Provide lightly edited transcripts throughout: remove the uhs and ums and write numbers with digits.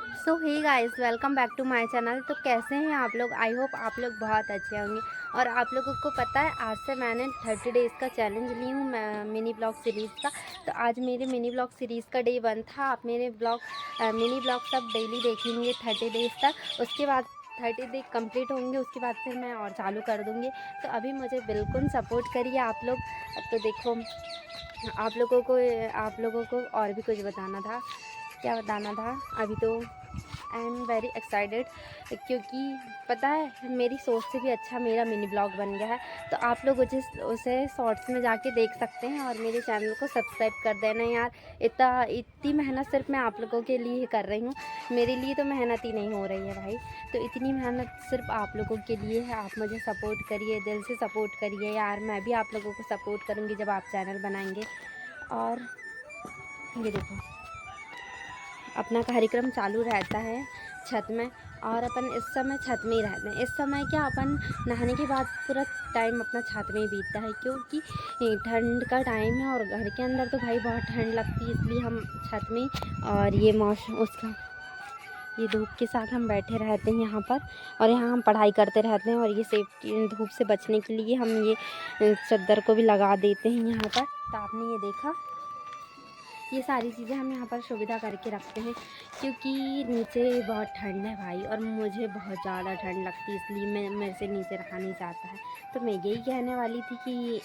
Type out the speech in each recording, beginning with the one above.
So hey guys, welcome back to my channel. तो कैसे हैं आप लोग? आई होप आप लोग बहुत अच्छे होंगे। और आप लोगों को पता है, आज से मैंने 30 डेज़ का चैलेंज ली हूँ मिनी ब्लॉग सीरीज़ का। तो आज मेरे मिनी ब्लॉग सीरीज़ का डे 1 था। आप मेरे मिनी ब्लॉग सब डेली देखेंगे 30 डेज़ तक। उसके बाद 30 डे कंप्लीट होंगे, उसके बाद फिर मैं और चालू कर दूँगी। तो अभी मुझे बिल्कुल सपोर्ट करिए आप लोग। तो देखो, आप लोगों को और भी कुछ बताना था। क्या बताना था? अभी तो आई एम वेरी एक्साइटेड, क्योंकि पता है, मेरी सोच से भी अच्छा मेरा मिनी ब्लॉग बन गया है। तो आप लोग उसे शॉर्ट्स में जाके देख सकते हैं और मेरे चैनल को सब्सक्राइब कर देना यार। इतनी मेहनत सिर्फ मैं आप लोगों के लिए ही कर रही हूँ। मेरे लिए तो मेहनत ही नहीं हो रही है भाई। तो इतनी मेहनत सिर्फ आप लोगों के लिए है। आप मुझे सपोर्ट करिए, दिल से सपोर्ट करिए यार। मैं भी आप लोगों को सपोर्ट करूँगी जब आप चैनल बनाएंगे। और ये देखो, अपना कार्यक्रम चालू रहता है छत में। और अपन इस समय छत में ही रहते हैं। इस समय क्या, अपन नहाने के बाद पूरा टाइम अपना छत में ही बीतता है, क्योंकि ठंड का टाइम है और घर के अंदर तो भाई बहुत ठंड लगती है। इसलिए हम छत में और ये मौसम उसका ये धूप के साथ हम बैठे रहते हैं यहाँ पर। और यहाँ हम पढ़ाई करते रहते हैं। और ये सेफ्टी, धूप से बचने के लिए हम ये चद्दर को भी लगा देते हैं यहाँ पर। तो आपने ये देखा, ये सारी चीज़ें हम यहाँ पर सुविधा करके रखते हैं, क्योंकि नीचे बहुत ठंड है भाई। और मुझे बहुत ज़्यादा ठंड लगती है, इसलिए मैं मेरे से नीचे रखा नहीं जाता है। तो मैं यही कहने वाली थी कि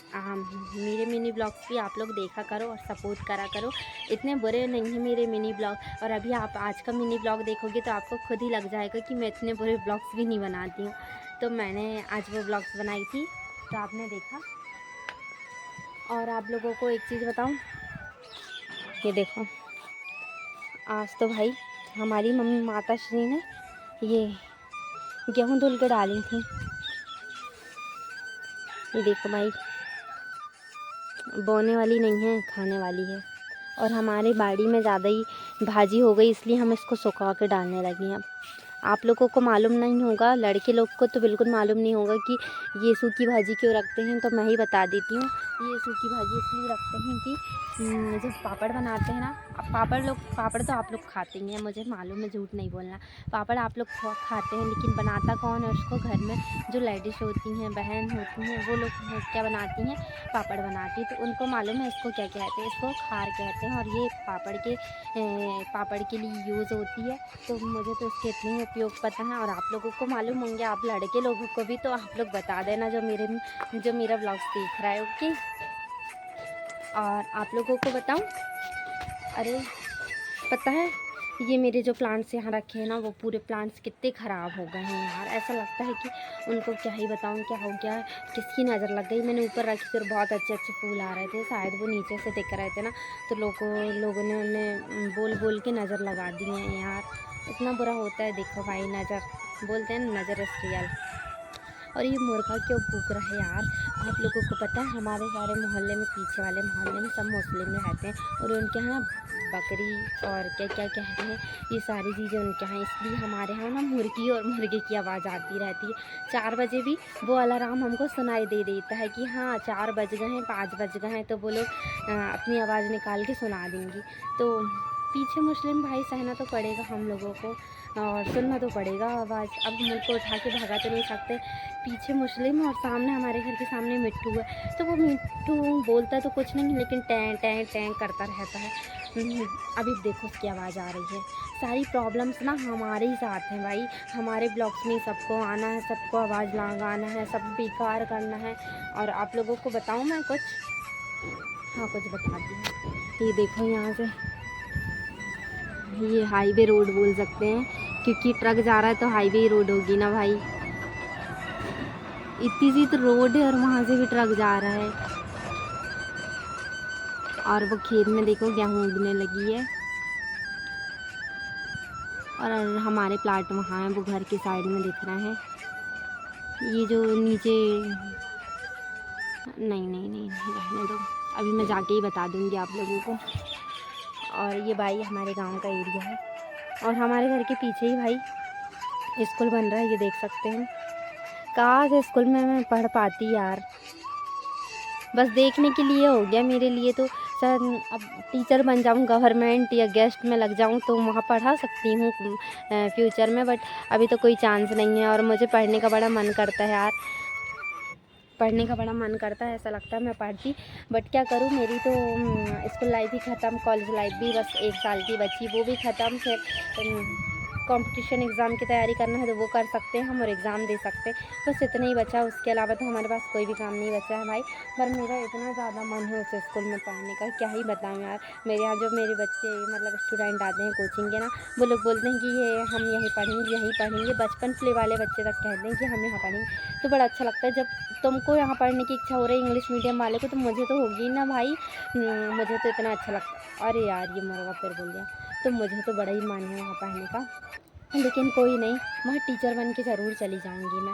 मेरे मिनी ब्लॉग्स भी आप लोग देखा करो और सपोर्ट करा करो। इतने बुरे नहीं हैं मेरे मिनी ब्लॉग। और अभी आप आज का मिनी ब्लॉग देखोगे तो आपको खुद ही लग जाएगा कि मैं इतने बुरे ब्लॉग्स भी नहीं बनाती हूँ। तो मैंने आज वो ब्लॉग्स बनाई थी, तो आपने देखा। और आप लोगों को एक चीज़ बताऊँ, ये देखो, आज तो भाई हमारी मम्मी माता श्री ने ये गेहूँ धुल के डाली थी। ये देखो भाई, बोने वाली नहीं है, खाने वाली है। और हमारे बाड़ी में ज़्यादा ही भाजी हो गई, इसलिए हम इसको सुखा के डालने लगे हैं। आप लोगों को मालूम नहीं होगा, लड़के लोग को तो बिल्कुल मालूम नहीं होगा कि ये सूखी भाजी क्यों रखते हैं। तो मैं ही बता देती हूँ। ये सूखी भाजी इसलिए रखते हैं कि जब पापड़ बनाते हैं ना, अब पापड़ तो आप लोग खाते ही हैं, मुझे मालूम है, झूठ नहीं बोलना। पापड़ आप लोग खाते हैं, लेकिन बनाता कौन है उसको? घर में जो लेडीज़ होती हैं, बहन होती हैं, वो लोग क्या बनाती हैं? पापड़ बनाती। तो उनको मालूम है इसको क्या कहते हैं। इसको खार कहते हैं। और ये पापड़ के लिए यूज़ होती है। तो मुझे तो इसके इतने ही उपयोग पता है, और आप लोगों को मालूम होंगे, आप लड़के लोगों को भी। तो आप लोग बता देना जो मेरा ब्लॉग्स देख रहा है, ओके। और आप लोगों को बताऊं, अरे पता है, ये मेरे जो प्लांट्स यहाँ रखे हैं ना, वो पूरे प्लांट्स कितने ख़राब हो गए हैं यार। ऐसा लगता है कि उनको क्या ही बताऊँ, क्या हो गया, किसकी नज़र लग गई। मैंने ऊपर रखी तो बहुत अच्छे अच्छे फूल आ रहे थे, शायद वो नीचे से दिख रहे थे ना। तो लोगों ने उन्हें बोल बोल के नज़र लगा दी है यार। इतना बुरा होता है। देखो भाई, नज़र बोलते हैं ना, नज़र इज़ रियल। और ये मुर्गा क्यों भूक रहा है यार? आप लोगों को पता है, हमारे सारे मोहल्ले में, पीछे वाले मोहल्ले में सब मुस्लिम रहते हैं। और उनके यहाँ बकरी और क्या क्या कहते हैं, ये सारी चीज़ें उनके यहाँ। इसलिए हमारे यहाँ ना मुर्गी और मुर्गे की आवाज़ आती रहती है। 4 बजे भी वो अलार्म हमको सुनाई दे देता है कि हाँ 4 बज गए हैं, 5 बज गए हैं। तो वो लोग अपनी आवाज़ निकाल के सुना देंगी। तो पीछे मुस्लिम भाई सहना तो पड़ेगा हम लोगों को, और सुनना तो पड़ेगा आवाज़। अब हम उनको उठा के भगा तो नहीं सकते। पीछे मुस्लिम और सामने, हमारे घर के सामने मिट्ठू है। तो वो मिट्ठू बोलता तो कुछ नहीं, लेकिन टैं टैं टैं करता रहता है। अभी देखो उसकी आवाज़ आ रही है। सारी प्रॉब्लम्स ना हमारे ही साथ हैं भाई। हमारे ब्लॉग्स में सबको आना है, सबको आवाज़ लगाना है, सब बेकार करना है। और आप लोगों को बताऊँ मैं कुछ? हाँ, कुछ बताती हूँ। ये देखो, यहाँ से ये हाईवे रोड बोल सकते हैं, क्योंकि ट्रक जा रहा है तो हाईवे ही रोड होगी ना भाई। इतनी सी तो रोड है और वहाँ से भी ट्रक जा रहा है। और वो खेत में देखो गेहूँ उगने लगी है। और हमारे प्लाट वहाँ है, वो घर के साइड में दिख रहे हैं। ये जो नीचे, नहीं नहीं नहीं, रहने दो, अभी मैं जाके ही बता दूँगी आप लोगों को। और ये भाई हमारे गांव का एरिया है। और हमारे घर के पीछे ही भाई स्कूल बन रहा है, ये देख सकते हैं। काश स्कूल में मैं पढ़ पाती यार। बस देखने के लिए हो गया मेरे लिए तो। सर अब टीचर बन जाऊँ गवर्नमेंट या गेस्ट में लग जाऊँ तो वहाँ पढ़ा सकती हूँ फ्यूचर में, बट अभी तो कोई चांस नहीं है। और मुझे पढ़ने का बड़ा मन करता है यार, पढ़ने का बड़ा मन करता है, ऐसा लगता है मैं पढ़ती, बट क्या करूँ, मेरी तो स्कूल लाइफ भी ख़त्म, कॉलेज लाइफ भी बस 1 साल की बची, वो भी ख़त्म। फिर कंपटीशन एग्ज़ाम की तैयारी करना है तो वो कर सकते हैं हम, और एग्ज़ाम दे सकते हैं, बस इतना ही बचा। उसके अलावा तो हमारे पास कोई भी काम नहीं बचा है भाई। पर मेरा इतना ज़्यादा मन है उस स्कूल में पढ़ने का, क्या ही बताऊँ यार। मेरे यहाँ जो मेरे बच्चे मतलब स्टूडेंट आते हैं कोचिंग के ना, वो लोग बोलते हैं कि ये हम यहीं पढ़ेंगे, बचपन प्ले वाले बच्चे तक कहते हैं कि हम यहाँ पढ़ेंगे। तो बड़ा अच्छा लगता है जब तुमको यहाँ पढ़ने की इच्छा हो रही है इंग्लिश मीडियम वाले को, तो मुझे तो होगी ना भाई। मुझे तो इतना अच्छा लगता है। अरे यार ये मुर्गा फिर बोल दिया। तो मुझे तो बड़ा ही मन है वहाँ पढ़ने का, लेकिन कोई नहीं, वहाँ टीचर बन के ज़रूर चली जाऊँगी मैं।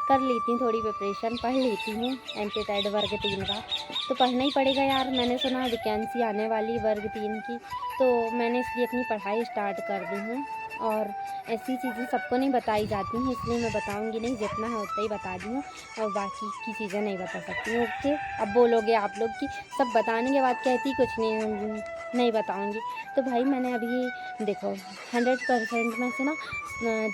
कर लेती हूँ थोड़ी प्रिपरेशन, पढ़ लेती हूँ एमपी वर्ग 3 का, तो पढ़ना ही पड़ेगा यार। मैंने सुना वैकेंसी आने वाली वर्ग 3 की, तो मैंने इसलिए अपनी पढ़ाई स्टार्ट कर दी हूँ। और ऐसी चीज़ें सबको नहीं बताई जाती हैं, इसलिए मैं बताऊँगी नहीं, जितना है उतना ही बता दी हूँ, और बाकी की चीज़ें नहीं बता सकती हूँ। ओके, अब बोलोगे आप लोग कि सब बताने के बाद कहती कुछ नहीं बताऊँगी। तो भाई मैंने अभी देखो 100% में से ना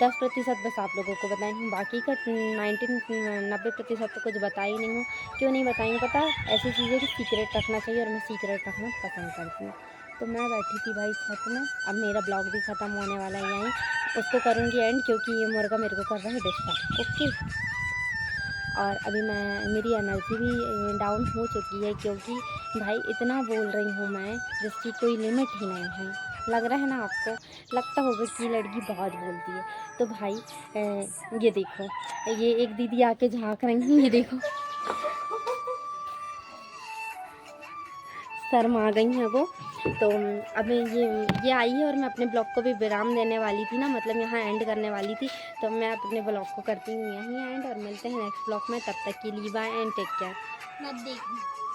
10% बस आप लोगों को बताई हूँ, बाकी का 90% तो कुछ बता ही नहीं हूँ। क्यों नहीं बताई हूँ पता है? ऐसी चीज़ें कि सीक्रेट रखना चाहिए, और मैं सीक्रेट रखना पसंद करती हूँ। तो मैं बैठी थी भाई छत में, अब मेरा ब्लॉग भी ख़त्म होने वाला है यहीं, उसको करूँगी एंड, क्योंकि ये मुर्गा मेरे को कर रहा है डिस्टर्ब। ओके, और अभी मेरी एनर्जी भी डाउन हो चुकी है, क्योंकि भाई इतना बोल रही हूँ मैं जिसकी कोई लिमिट ही नहीं है। लग रहा है ना आपको, लगता होगा कि ये लड़की बहुत बोलती है। तो भाई ये देखो, ये एक दीदी आके झाँक रही हैं, ये देखो शर्मा गई हैं वो। तो अब ये आई है, और मैं अपने ब्लॉग को भी विराम देने वाली थी ना, मतलब यहाँ एंड करने वाली थी। तो मैं अपने ब्लॉग को करती हूँ यहीं एंड, और मिलते हैं नेक्स्ट ब्लॉग में। तब तक के लिए बाय एंड टेक केयर।